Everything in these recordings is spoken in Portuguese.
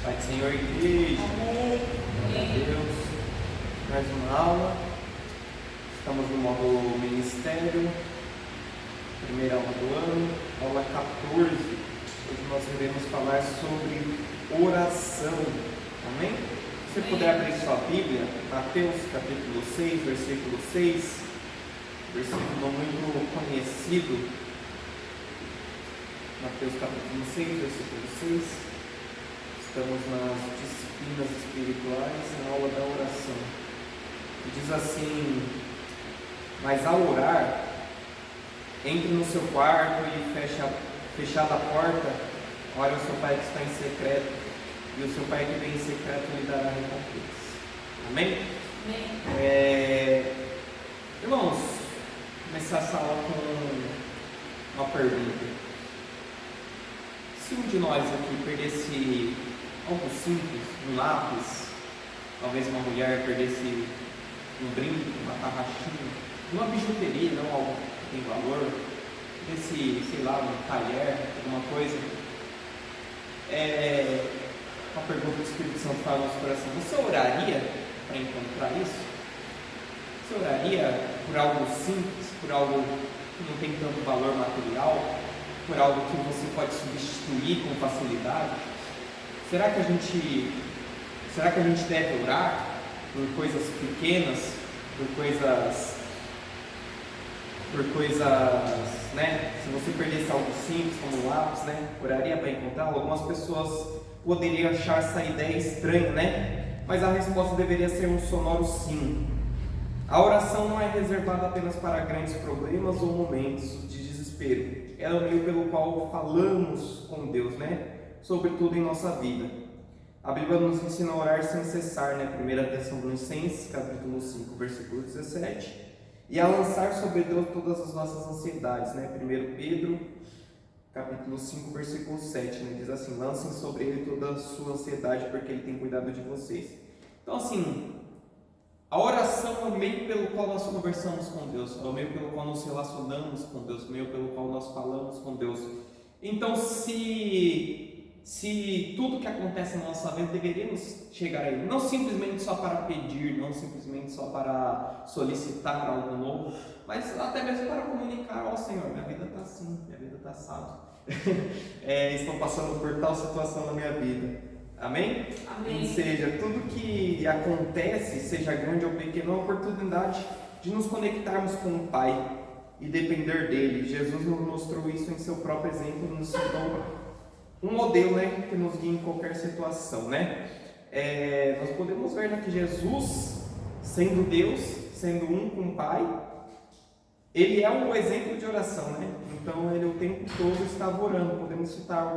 Pai do Senhor, igreja. Amém. Glória a Deus. Mais uma aula. Estamos no modo ministério. Primeira aula do ano, aula 14. Hoje nós iremos falar sobre oração. Amém? Se você puder abrir sua Bíblia, Mateus capítulo 6, versículo 6. Versículo muito conhecido. Mateus capítulo 6, versículo 6. Estamos nas disciplinas espirituais, na aula da oração. E diz assim: mas ao orar, entre no seu quarto e fechada a porta, ore o seu Pai que está em secreto, e o seu Pai que vem em secreto lhe dará recompensa. Amém? Amém. Irmãos, começar essa aula com uma pergunta. Se um de nós aqui perdesse algo simples, um lápis, talvez uma mulher perdesse um brinco, uma tarraxinha, uma bijuteria, não algo que tem valor, perdesse, sei lá, um talher, alguma coisa, uma pergunta que o Espírito Santo fala no nosso coração: você oraria para encontrar isso? Você oraria por algo simples, por algo que não tem tanto valor material, por algo que você pode substituir com facilidade? Será que a gente deve orar por coisas pequenas, por coisas, né? Se você perdesse algo simples como um lápis, né? Oraria para encontrá-lo? Algumas pessoas poderiam achar essa ideia estranha, né? Mas a resposta deveria ser um sonoro sim. A oração não é reservada apenas para grandes problemas ou momentos de desespero. É o meio pelo qual falamos com Deus, né? Sobretudo em nossa vida. A Bíblia nos ensina a orar sem cessar, né? 1 Tessalonicenses, capítulo 5, versículo 17. E a lançar sobre Deus todas as nossas ansiedades, né? 1 Pedro, capítulo 5, versículo 7, né? Diz assim: lancem sobre Ele toda a sua ansiedade, porque Ele tem cuidado de vocês. Então, assim, a oração é o meio pelo qual nós conversamos com Deus, é o meio pelo qual nos relacionamos com Deus, o meio pelo qual nós falamos com Deus. Então, se tudo que acontece na nossa vida deveríamos chegar a Ele, não simplesmente só para pedir, não simplesmente só para solicitar algo novo, mas até mesmo para comunicar: ó Senhor, minha vida está assim, minha vida está assado, estou passando por tal situação na minha vida. Amém? Amém. Ou seja, tudo que acontece, seja grande ou pequeno, é uma oportunidade de nos conectarmos com o Pai e depender dele. Jesus nos mostrou isso em seu próprio exemplo, nos ensinou um modelo, né, que nos guia em qualquer situação, né? Nós podemos ver, né, que Jesus, sendo Deus, sendo um com o Pai, ele é um exemplo de oração, né? Então ele o tempo todo estava orando. Podemos citar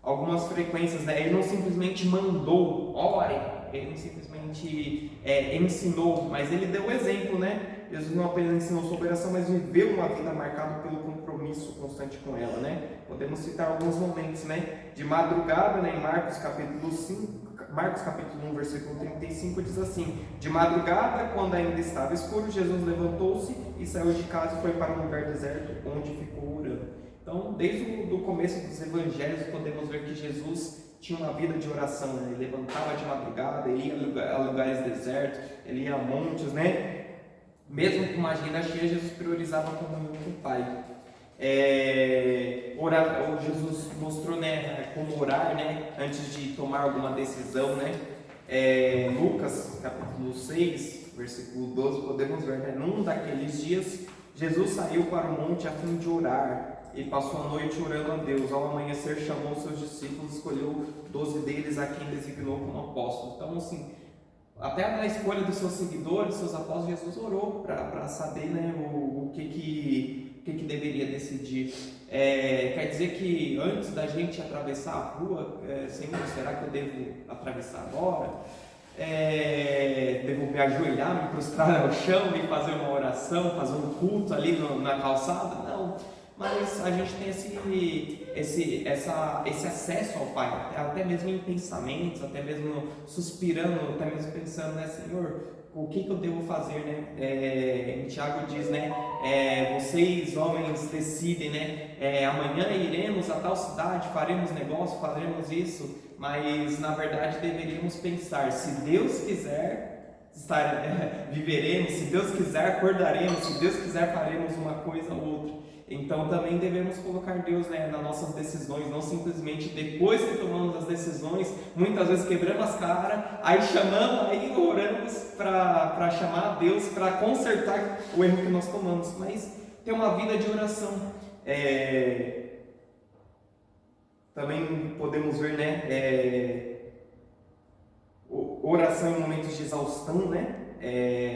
algumas frequências, né? Ele não simplesmente mandou, ore, ele não simplesmente ensinou, mas ele deu o exemplo, né? Jesus não apenas ensinou sobre oração, mas viveu uma vida marcada pelo compromisso constante com ela, né? Podemos citar alguns momentos, né? De madrugada, né? Em Marcos capítulo 1, versículo 35, diz assim: de madrugada, quando ainda estava escuro, Jesus levantou-se e saiu de casa e foi para um lugar deserto, onde ficou orando. Então, desde o começo dos evangelhos, podemos ver que Jesus tinha uma vida de oração, né? Ele levantava de madrugada, ele ia a lugares desertos, ele ia a montes, né? Mesmo com uma agenda cheia, Jesus priorizava a comunhão com o Pai. Jesus mostrou, né, como orar, né, antes de tomar alguma decisão, né? Lucas capítulo 6, versículo 12, podemos ver, né? Num daqueles dias, Jesus saiu para o monte a fim de orar. E passou a noite orando a Deus. Ao amanhecer chamou seus discípulos, escolheu 12 deles, a quem designou como apóstolos. Então, assim, até na escolha dos seus seguidores, seus apóstolos, Jesus orou para saber, né, o que deveria decidir. Quer dizer que antes da gente atravessar a rua, Senhor, será que eu devo atravessar agora? Devo me ajoelhar, me prostrar ao chão e fazer uma oração, fazer um culto ali na calçada? Não. Mas a gente tem esse acesso ao Pai, até mesmo em pensamentos, até mesmo suspirando, até mesmo pensando, né, Senhor, o que eu devo fazer, né? Em Tiago diz, né? Vocês homens decidem, né? Amanhã iremos a tal cidade, faremos negócio, faremos isso, mas na verdade deveríamos pensar, se Deus quiser, viveremos, se Deus quiser, acordaremos, se Deus quiser, faremos uma coisa ou outra. Então também devemos colocar Deus, né, nas nossas decisões, não simplesmente depois que tomamos as decisões, muitas vezes quebramos as caras, aí chamamos, aí oramos para chamar a Deus para consertar o erro que nós tomamos, mas ter uma vida de oração. Também podemos ver, né, oração em momentos de exaustão, né?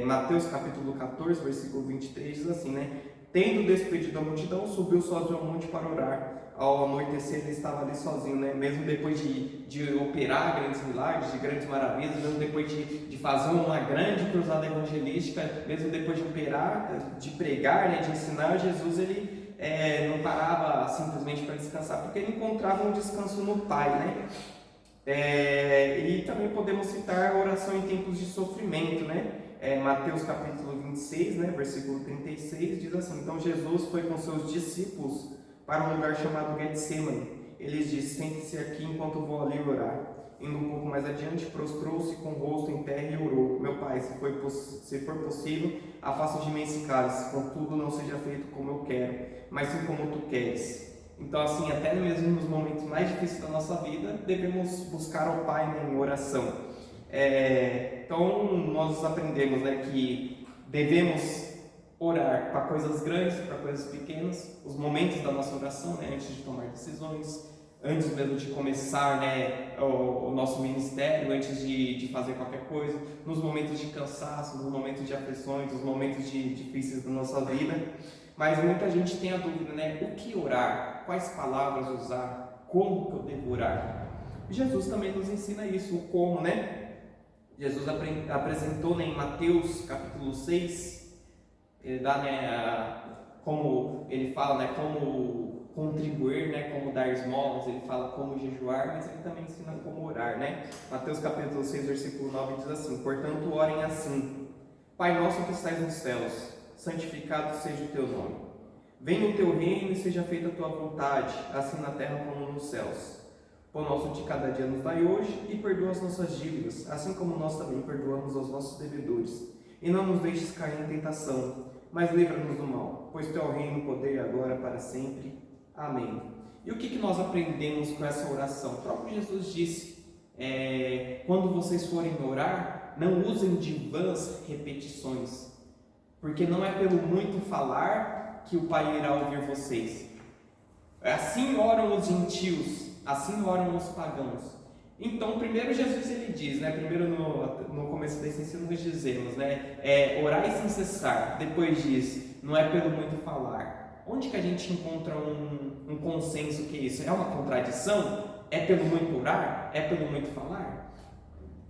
Mateus capítulo 14, versículo 23 diz assim, né? Tendo despedido a multidão, subiu sozinho ao monte para orar. Ao anoitecer ele estava ali sozinho, né? Mesmo depois de operar grandes milagres, de grandes maravilhas, mesmo depois de fazer uma grande cruzada evangelística, mesmo depois de operar, de pregar, né? De ensinar, Jesus ele não parava simplesmente para descansar, porque ele encontrava um descanso no Pai, né? E também podemos citar a oração em tempos de sofrimento, né? Mateus capítulo 26, né, versículo 36, diz assim: então Jesus foi com seus discípulos para um lugar chamado Getsemane. Eles disse: sente-se aqui enquanto vou ali orar. Indo um pouco mais adiante, prostrou-se com o rosto em terra e orou: meu Pai, se for possível, afasta de mim esse cálice, contudo não seja feito como eu quero, mas sim como tu queres. Então, assim, até mesmo nos momentos mais difíceis da nossa vida, devemos buscar ao Pai, né, em oração. Então, nós aprendemos, né, que devemos orar para coisas grandes, para coisas pequenas, os momentos da nossa oração, né, antes de tomar decisões, antes mesmo de começar, né, o nosso ministério, antes de fazer qualquer coisa, nos momentos de cansaço, nos momentos de aflições, nos momentos difíceis da nossa vida. Mas muita gente tem a dúvida, né? O que orar? Quais palavras usar? Como que eu devo orar? Jesus também nos ensina isso, o como, né? Jesus apresentou, né, em Mateus capítulo 6, ele dá, né, como ele fala, né, como contribuir, né, como dar esmolas, ele fala como jejuar, mas ele também ensina como orar, né? Mateus capítulo 6, versículo 9 diz assim: portanto, orem assim: Pai nosso que estais nos céus, santificado seja o teu nome. Venha o teu reino e seja feita a tua vontade, assim na terra como nos céus. O nosso de cada dia nos dai hoje e perdoa as nossas dívidas, assim como nós também perdoamos aos nossos devedores. E não nos deixes cair em tentação, mas livra-nos do mal, pois teu reino, o poder e a glória para sempre. Amém. E o que nós aprendemos com essa oração? O próprio Jesus disse, quando vocês forem orar, não usem de vãs repetições, porque não é pelo muito falar que o Pai irá ouvir vocês. Assim oram os gentios, assim oram os pagãos. Então, primeiro Jesus ele diz, né? Primeiro no começo desse ensino nós dizemos, né? Orar sem cessar. Depois diz, não é pelo muito falar. Onde que a gente encontra um consenso que isso? É uma contradição? É pelo muito orar? É pelo muito falar?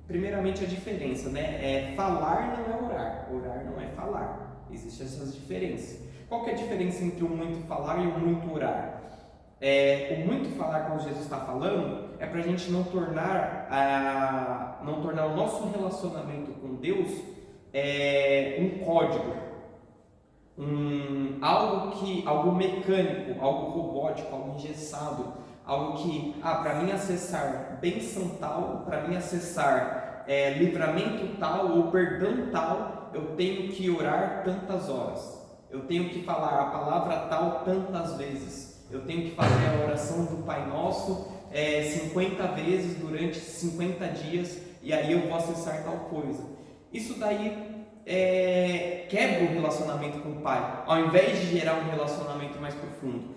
Primeiramente a diferença, né? Falar não é orar, orar não é falar. Existem essas diferenças. Qual que é a diferença entre o muito falar e o muito orar? O muito falar, como Jesus está falando, é para a gente não tornar o nosso relacionamento com Deus um código, algo mecânico, algo robótico, algo engessado, algo que, para mim acessar bênção tal, para mim acessar livramento tal ou perdão tal, eu tenho que orar tantas horas, eu tenho que falar a palavra tal tantas vezes. Eu tenho que fazer a oração do Pai Nosso 50 vezes durante 50 dias e aí eu vou acessar tal coisa. Isso daí quebra o relacionamento com o Pai, ao invés de gerar um relacionamento mais profundo.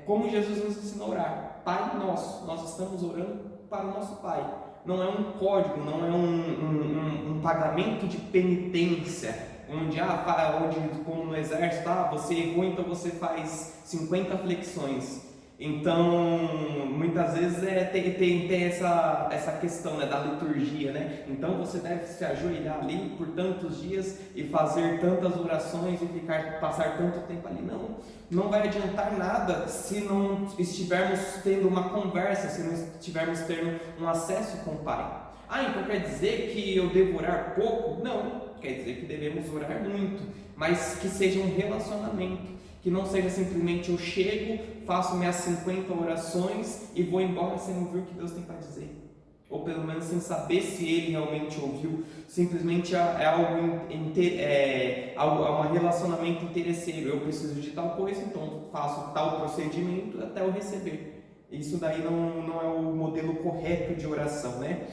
Como Jesus nos ensina a orar: Pai Nosso, nós estamos orando para o nosso Pai. Não é um código, não é um pagamento de penitência, onde como no exército, você errou, então você faz 50 flexões. Então, muitas vezes tem essa questão, né, da liturgia, né? Então você deve se ajoelhar ali por tantos dias e fazer tantas orações e passar tanto tempo ali. Não vai adiantar nada se não estivermos tendo uma conversa, se não estivermos tendo um acesso com o Pai. Então quer dizer que eu devo orar pouco? Não. quer dizer que devemos orar muito, mas que seja um relacionamento, que não seja simplesmente eu chego, faço minhas 50 orações e vou embora sem ouvir o que Deus tem para dizer, ou pelo menos sem saber se Ele realmente ouviu. Simplesmente é um relacionamento interesseiro. Eu preciso de tal coisa, então faço tal procedimento até eu receber. Isso daí não é o modelo correto de oração, né?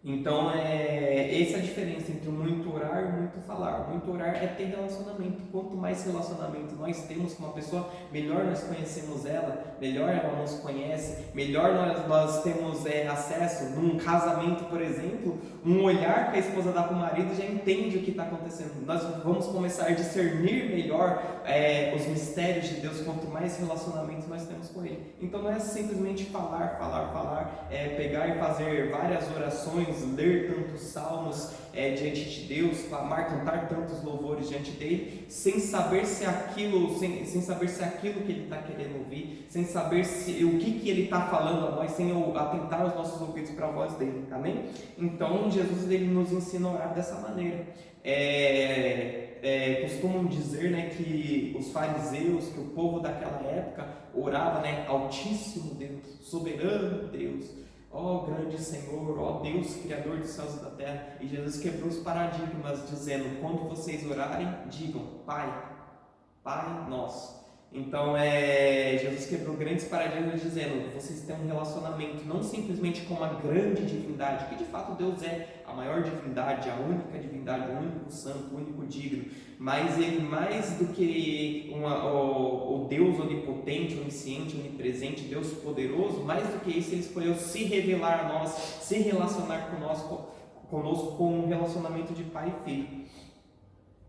Então, essa é a diferença entre muito orar e muito falar. Muito orar é ter relacionamento. Quanto mais relacionamento nós temos com uma pessoa, melhor nós conhecemos ela, melhor ela nos conhece, melhor nós temos acesso. Num casamento, por exemplo, um olhar que a esposa dá para o marido já entende o que está acontecendo. Nós vamos começar a discernir melhor os mistérios de Deus, quanto mais relacionamento nós temos com Ele. Então, não é simplesmente falar, pegar e fazer várias orações, ler tantos salmos diante de Deus, clamar, cantar tantos louvores diante dele, sem saber se aquilo, sem saber se aquilo que ele está querendo ouvir, sem saber o que ele está falando a nós, sem atentar os nossos ouvidos para a voz dele, amém? Então Jesus ele nos ensina a orar dessa maneira. Costumam dizer, né, que os fariseus, que o povo daquela época orava, né, Altíssimo Deus, Soberano Deus, ó grande Senhor, ó Deus, Criador dos céus e da terra. E Jesus quebrou os paradigmas, dizendo: quando vocês orarem, digam Pai, Pai nosso. Então Jesus quebrou grandes paradigmas, dizendo: vocês têm um relacionamento não simplesmente com uma grande divindade, que de fato Deus é a maior divindade, a única divindade, o único santo, o único digno, mas Ele, mais do que o Deus onipotente, onisciente, onipresente, Deus poderoso, mais do que isso, Ele escolheu se revelar a nós, se relacionar conosco com um relacionamento de pai e filho.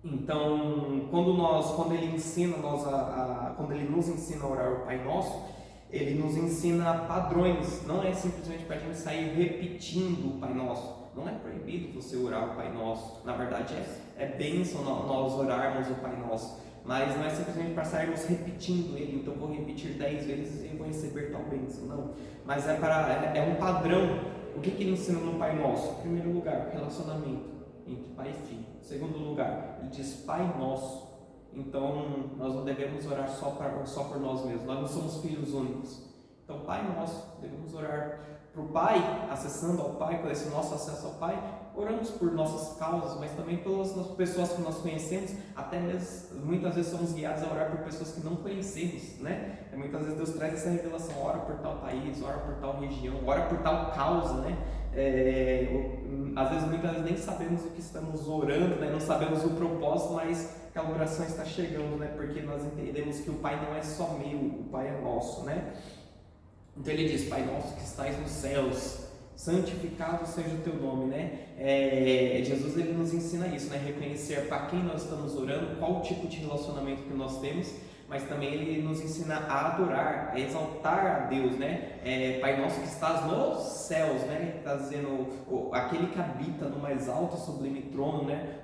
Então, quando Ele ensina quando Ele nos ensina a orar o Pai Nosso, Ele nos ensina padrões. Não é simplesmente para a gente sair repetindo o Pai Nosso. Não é proibido você orar o Pai Nosso. Na verdade, é bênção nós orarmos o Pai Nosso. Mas não é simplesmente para sairmos repetindo ele. Então, vou repetir 10 vezes e vou receber tal bênção. Não. Mas é um padrão. O que Ele ensina no Pai Nosso? Em primeiro lugar, relacionamento entre pai e filho. Em segundo lugar, ele diz Pai Nosso. Então nós não devemos orar só por nós mesmos. Nós não somos filhos únicos. Então Pai Nosso, devemos orar para o Pai, acessando ao Pai, por esse nosso acesso ao Pai. Oramos por nossas causas, mas também pelas pessoas que nós conhecemos. Até mesmo, muitas vezes somos guiados a orar por pessoas que não conhecemos, né? Muitas vezes Deus traz essa revelação: ora por tal país, ora por tal região, ora por tal causa, né? Às vezes, muitas vezes nem sabemos o que estamos orando, né? Não sabemos o propósito, mas aquela oração está chegando, né? Porque nós entendemos que o Pai não é só meu, o Pai é nosso, né? Então Ele diz: Pai nosso que estais nos céus, santificado seja o teu nome, né? Jesus ele nos ensina isso, né? Reconhecer para quem nós estamos orando, qual o tipo de relacionamento que nós temos, mas também Ele nos ensina a adorar, a exaltar a Deus, né? Pai nosso que estás nos céus, né? Está dizendo aquele que habita no mais alto sublime trono, né?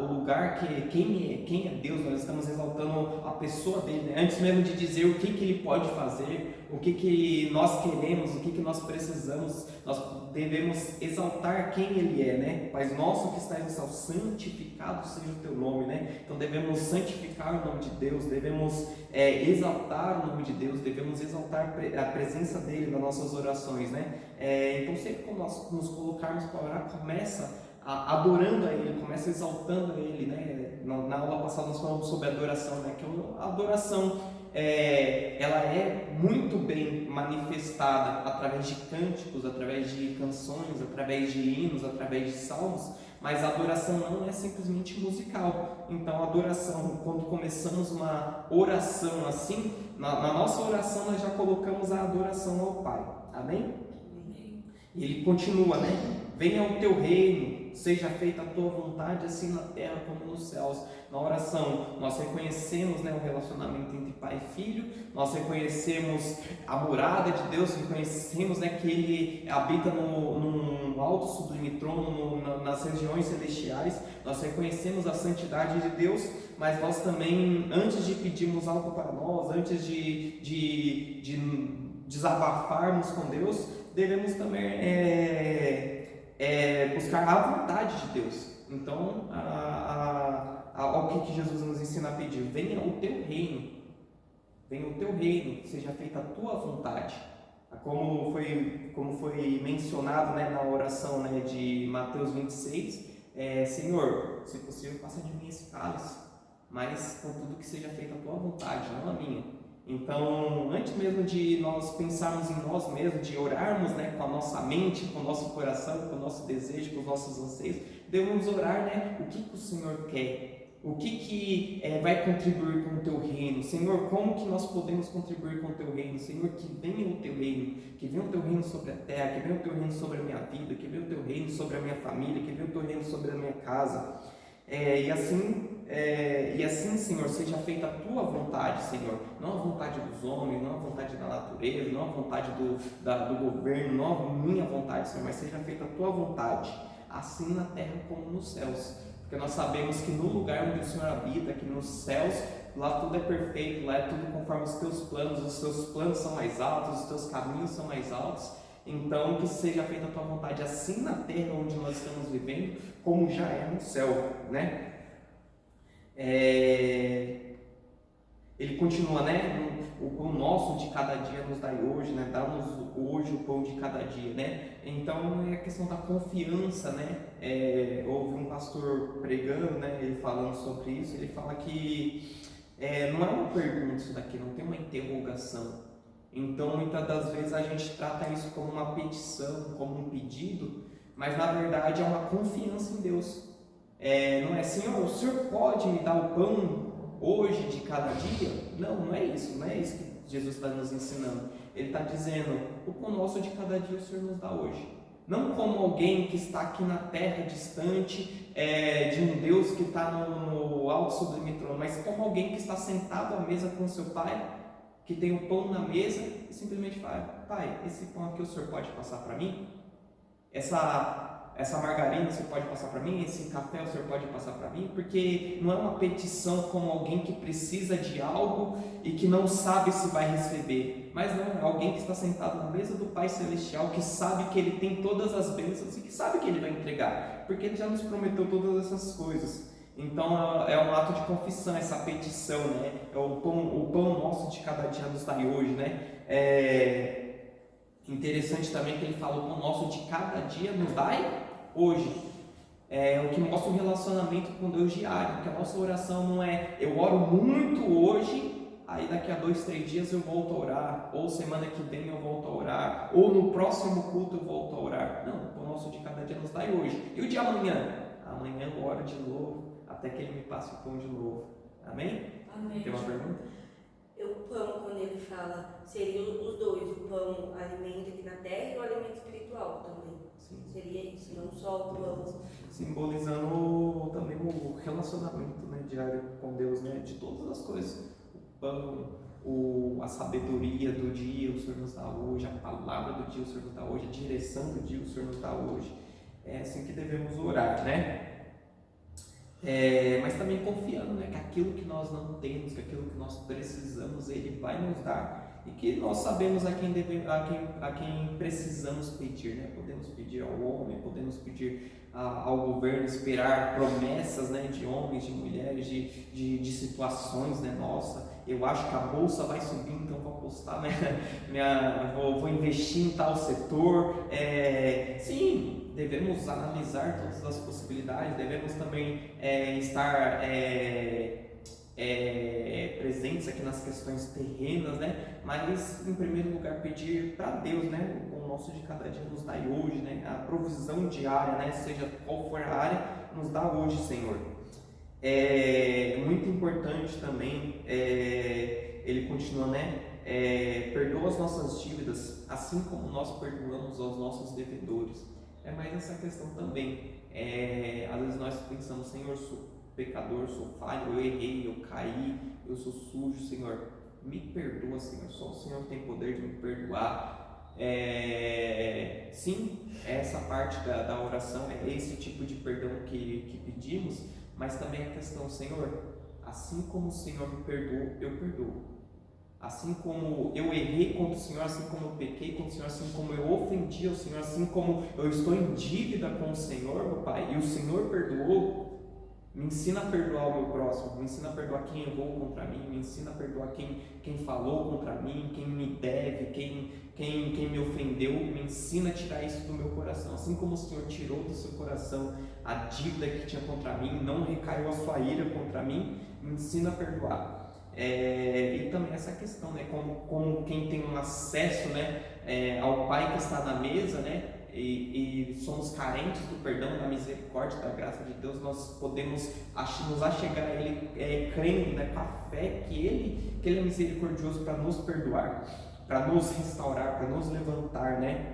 O lugar quem é Deus, nós estamos exaltando a pessoa dele, né? Antes mesmo de dizer o que Ele pode fazer, o que nós queremos, o que nós precisamos, nós devemos exaltar quem Ele é, né? Pai nosso que estás no céu, santificado seja o teu nome, né? Então devemos santificar o nome de Deus, devemos exaltar o nome de Deus, devemos exaltar a presença dele nas nossas orações, né? Então sempre que nós nos colocarmos para orar, começa adorando a Ele, começa exaltando a Ele, né? Na aula passada nós falamos sobre adoração, né? Que a adoração ela é muito bem manifestada através de cânticos, através de canções, através de hinos, através de salmos, mas a adoração não é simplesmente musical. Então a adoração, quando começamos uma oração assim, na nossa oração nós já colocamos a adoração ao Pai, amém? E ele continua, né? Venha o teu reino, seja feita a tua vontade, assim na terra como nos céus. Na oração, nós reconhecemos, né, o relacionamento entre pai e filho, nós reconhecemos a morada de Deus, reconhecemos, né, que Ele habita num alto sublime trono, nas regiões celestiais, nós reconhecemos a santidade de Deus, mas nós também, antes de pedirmos algo para nós, antes de desabafarmos com Deus, devemos também buscar a vontade de Deus. Então, o que Jesus nos ensina a pedir? Venha o teu reino, venha o teu reino, seja feita a tua vontade. Como foi mencionado, né, na oração, né, de Mateus 26, Senhor, se possível, passa de mim esse cálice, mas contudo que seja feita a tua vontade, não a minha. Então, antes mesmo de nós pensarmos em nós mesmos, de orarmos, né, com a nossa mente, com o nosso coração, com o nosso desejo, com os nossos anseios, devemos orar, né, o que o Senhor quer. O que vai contribuir com o teu reino? Senhor, como que nós podemos contribuir com o teu reino? Senhor, que venha o teu reino, que venha o teu reino sobre a terra, que venha o teu reino sobre a minha vida, que venha o teu reino sobre a minha família, que venha o teu reino sobre a minha casa. E assim, Senhor, seja feita a tua vontade, Senhor, não a vontade dos homens, não a vontade da natureza, não a vontade do governo, não a minha vontade, Senhor, mas seja feita a tua vontade, assim na terra como nos céus. Porque nós sabemos que no lugar onde o Senhor habita, aqui nos céus, lá tudo é perfeito, lá é tudo conforme os teus planos, os teus planos são mais altos, os teus caminhos são mais altos. Então, que seja feita a tua vontade, assim na terra onde nós estamos vivendo, como já é no céu, né? Ele continua, né? O pão nosso de cada dia nos dai hoje, né? Dá-nos hoje o pão de cada dia, né? Então é a questão da confiança, né? Houve um pastor pregando, né? Ele falando sobre isso, ele fala que não é uma pergunta isso daqui, não tem uma interrogação. Então muitas das vezes a gente trata isso como uma petição, como um pedido, mas na verdade é uma confiança em Deus. Não é Senhor, o Senhor pode me dar o pão hoje de cada dia? Não é isso, não é isso que Jesus está nos ensinando. Ele está dizendo, o pão nosso de cada dia o Senhor nos dá hoje. Não como alguém que está aqui na terra distante de um Deus que está no alto sublime trono, mas como alguém que está sentado à mesa com seu Pai, que tem o pão na mesa e simplesmente fala, Pai, esse pão aqui o Senhor pode passar para mim? Essa margarina o Senhor pode passar para mim? Esse café o Senhor pode passar para mim? Porque não é uma petição como alguém que precisa de algo e que não sabe se vai receber, mas não, é alguém que está sentado na mesa do Pai Celestial, que sabe que Ele tem todas as bênçãos e que sabe que Ele vai entregar, porque Ele já nos prometeu todas essas coisas. Então é um ato de confissão, essa petição, né? É o pão nosso de cada dia nos dai hoje, né? Interessante também que ele fala, o pão nosso de cada dia nos dai hoje. O que mostra o relacionamento com Deus diário, que a nossa oração não é eu oro muito hoje, aí daqui a 2, 3 dias eu volto a orar, ou semana que vem eu volto a orar, ou no próximo culto eu volto a orar. Não, o pão nosso de cada dia nos dai hoje. E o de amanhã? Amanhã eu oro de novo, até que Ele me passe o pão de novo. Amém? Amém. Tem uma pergunta? O pão, quando ele fala, seriam os dois, o pão, alimento aqui na terra e o alimento espiritual também. Sim. Seria isso, não só o pão. Simbolizando também o relacionamento, né, diário com Deus, né, de todas as coisas. O pão, a sabedoria do dia o Senhor nos dá hoje, a palavra do dia o Senhor nos dá hoje, a direção do dia o Senhor nos dá hoje. É assim que devemos orar, né? Mas também confiando, né, que aquilo que nós não temos, que aquilo que nós precisamos, Ele vai nos dar, e que nós sabemos a quem precisamos pedir, né? Podemos pedir ao homem, podemos pedir ao governo, esperar promessas, né, de homens, de mulheres, de situações, né? Nossa, eu acho que a bolsa vai subir, então vou apostar, né? Vou investir em tal setor. Sim, devemos analisar todas as possibilidades, devemos também estar presentes aqui nas questões terrenas, né? Mas em primeiro lugar pedir para Deus, né? O pão nosso de cada dia nos dai hoje, né? A provisão diária, né? Seja qual for a área, nos dá hoje, Senhor. Muito importante também, ele continua, né? Perdoa as nossas dívidas, assim como nós perdoamos aos nossos devedores. Mas essa questão também, às vezes nós pensamos, Senhor, sou pecador, sou falho, eu errei, eu caí, eu sou sujo, Senhor, me perdoa, Senhor, só o Senhor tem poder de me perdoar. Sim, essa parte da oração, é esse tipo de perdão que pedimos, mas também a questão, Senhor, assim como o Senhor me perdoou, eu perdoo. assim como eu errei contra o Senhor, assim como eu pequei contra o Senhor, assim como eu ofendi ao Senhor, assim como eu estou em dívida com o Senhor, meu Pai, e o Senhor perdoou, me ensina a perdoar o meu próximo, me ensina a perdoar quem errou contra mim, me ensina a perdoar quem falou contra mim, quem me deve, quem me ofendeu, me ensina a tirar isso do meu coração. Assim como o Senhor tirou do seu coração a dívida que tinha contra mim, não recaiu a sua ira contra mim, me ensina a perdoar. E também essa questão, né, como quem tem um acesso, né, ao Pai que está na mesa, né, e somos carentes do perdão, da misericórdia, da graça de Deus, nós podemos nos achegar a Ele crendo, né, com a fé que Ele é misericordioso para nos perdoar, para nos restaurar, para nos levantar, né?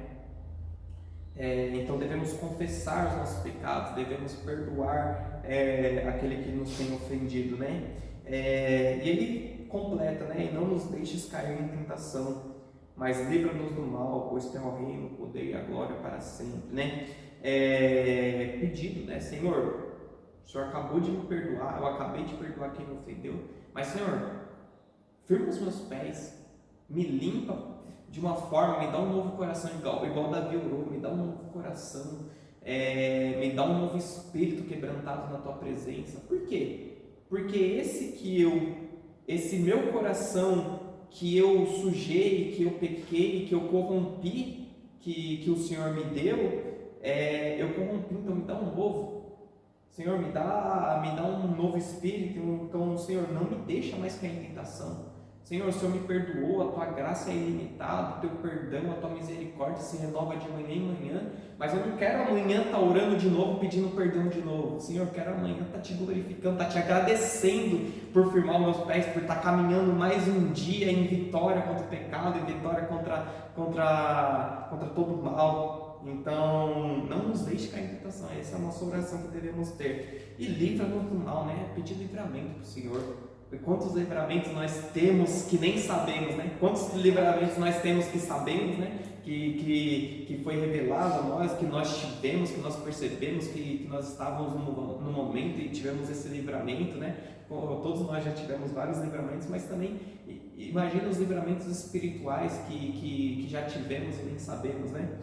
Então devemos confessar os nossos pecados, devemos perdoar aquele que nos tem ofendido, né? E Ele completa, né? E não nos deixes cair em tentação, mas livra-nos do mal, pois teu é o reino, o poder e a glória para sempre, né? Pedido, né? Senhor, o Senhor acabou de me perdoar, eu acabei de perdoar quem me ofendeu, mas Senhor, firma os meus pés, me limpa de uma forma, me dá um novo coração igual Davi orou, me dá um novo coração, me dá um novo espírito quebrantado na tua presença. Por quê? Porque esse meu coração que eu sujei, que eu pequei, que eu corrompi, que o Senhor me deu, eu corrompi, então me dá um novo. Senhor, me dá um novo espírito. Então, Senhor, não me deixa mais cair em tentação. Senhor, o Senhor me perdoou, a tua graça é ilimitada, o teu perdão, a tua misericórdia se renova de manhã em manhã, mas eu não quero amanhã estar orando de novo, pedindo perdão de novo. Senhor, eu quero amanhã estar te glorificando, estar te agradecendo por firmar os meus pés, por estar caminhando mais um dia em vitória contra o pecado, em vitória contra todo o mal. Então, não nos deixe cair em tentação, essa é a nossa oração que devemos ter. E livra-nos do mal, né? Pedir livramento para o Senhor. Quantos livramentos nós temos que nem sabemos, né? Quantos livramentos nós temos que sabemos, né? Que foi revelado a nós, que nós tivemos, que nós percebemos que nós estávamos no momento e tivemos esse livramento, né? Todos nós já tivemos vários livramentos, mas também imagina os livramentos espirituais que já tivemos e nem sabemos, né?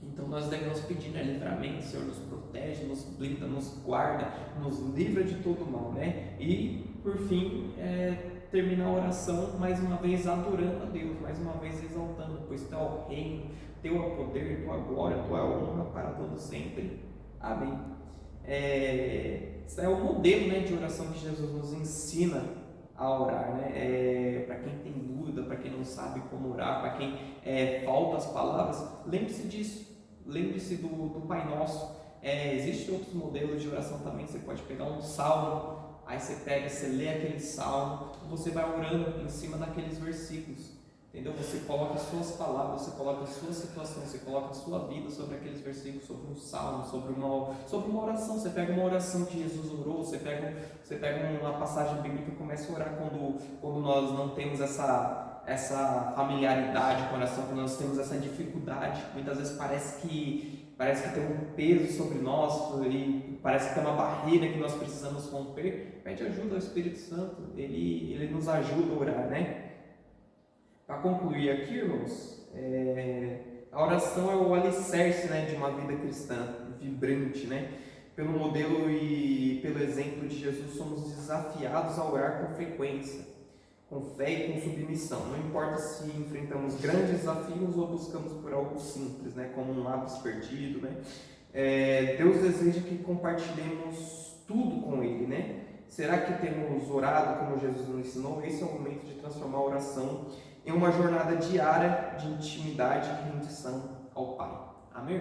Então nós devemos pedir, né, livramento. Senhor, nos protege, nos blinda, nos guarda, nos livra de todo mal, né? E por fim, terminar a oração mais uma vez adorando a Deus, mais uma vez exaltando, pois teu é o reino, teu é o poder, tua glória, tua honra para todo sempre. Amém. Esse é o modelo, né, de oração que Jesus nos ensina a orar, né? Para quem tem dúvida, para quem não sabe como orar, para quem falta as palavras, lembre-se disso. Lembre-se do Pai Nosso. Existem outros modelos de oração também. Você pode pegar um salmo, aí você lê aquele salmo, você vai orando em cima daqueles versículos, entendeu? Você coloca as suas palavras, você coloca as suas situações, você coloca a sua vida sobre aqueles versículos, sobre um salmo, sobre uma oração. Você pega uma oração que Jesus orou, você pega uma passagem bíblica e começa a orar quando nós não temos essa familiaridade com a oração, quando nós temos essa dificuldade. Muitas vezes parece que tem um peso sobre nós e parece que tem uma barreira que nós precisamos romper. Pede ajuda ao Espírito Santo, ele nos ajuda a orar, né? Para concluir aqui, irmãos, a oração é o alicerce, né, de uma vida cristã vibrante, né? Pelo modelo e pelo exemplo de Jesus, somos desafiados a orar com frequência, com fé e com submissão. Não importa se enfrentamos grandes desafios ou buscamos por algo simples, né, como um lápis perdido, né? Deus deseja que compartilhemos tudo com Ele, né? Será que temos orado como Jesus nos ensinou? Esse é o momento de transformar a oração em uma jornada diária de intimidade e rendição ao Pai. Amém?